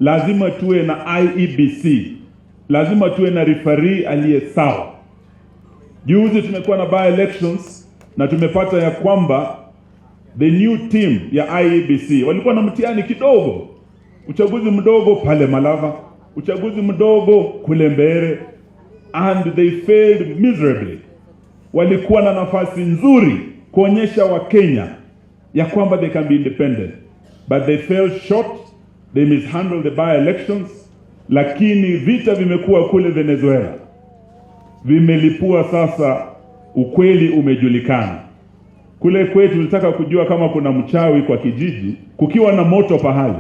lazima tuwe na IEBC, lazima tuwe na referee aliye sawa. Juzi tumekuwa na by-elections na tumepata ya kwamba the new team ya IEBC walikuwa na mtihani kidogo, uchaguzi mdogo pale Malava, uchaguzi mdogo kule Mbeere, and they failed miserably. Walikuwa na nafasi nzuri kuonyesha Wakenya ya kwamba they can be independent, but they fell short. They mishandled the by-elections. Lakini vita vimekuwa kule Venezuela, vimelipua sasa, ukweli umejulikana. Kule kwetu tulitaka kujua kama kuna mchawi kwa kijiji, kukiwa na moto pahali,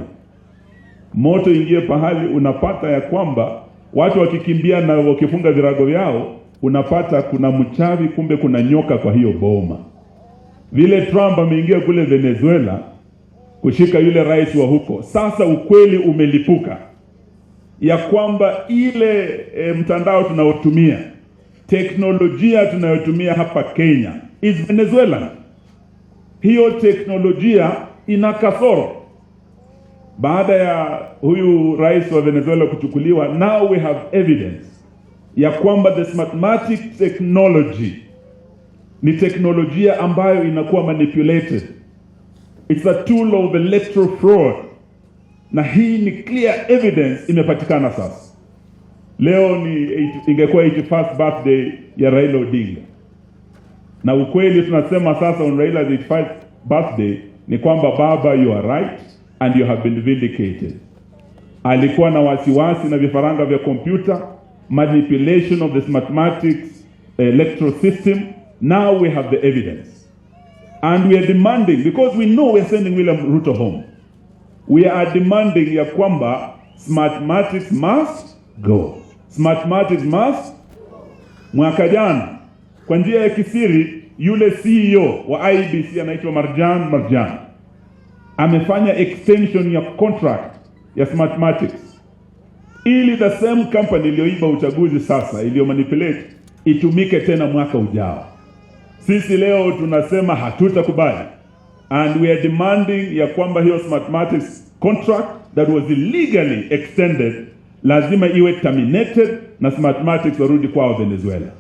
moto ingie pahali, unapata ya kwamba watu wakikimbia na wakifunga virago vyao, unapata kuna mchawi, kumbe kuna nyoka kwa hiyo boma. Vile Trump ameingia kule Venezuela kushika yule rais wa huko, sasa ukweli umelipuka ya kwamba ile mtandao tunaotumia, teknolojia tunayotumia hapa Kenya is Venezuelan. Hiyo teknolojia ina kasoro. Baada ya huyu rais wa Venezuela kuchukuliwa, now we have evidence ya kwamba the Smartmatic technology ni teknolojia ambayo inakuwa manipulated. It's a tool of electoral fraud. Na hii ni clear evidence imepatikana sasa. Leo ingekuwa 81st birthday ya Raila Odinga. Na ukweli tunasema sasa on Raila's 85th birthday ni kwamba baba, you are right and you have been vindicated. Alikuwa na wasiwasi na vifaranga vya computer, manipulation of the Smartmatics electoral system. Now we have the evidence. And we are demanding, because we know we are sending William Ruto home, we are demanding ya kwamba Smartmatics must go. Smartmatics must. Mwaka jana kwa njia ya kisiri, yule CEO wa IEBC anaitwa Marjan amefanya extension ya contract ya Smartmatics ili the same company iliyoiba uchaguzi sasa, iliyo manipulate, itumike tena mwaka ujao. Sisi leo tunasema hatutakubali, and we are demanding ya kwamba hiyo Smartmatics contract that was illegally extended lazima iwe terminated na Smartmatics warudi kwao Venezuela.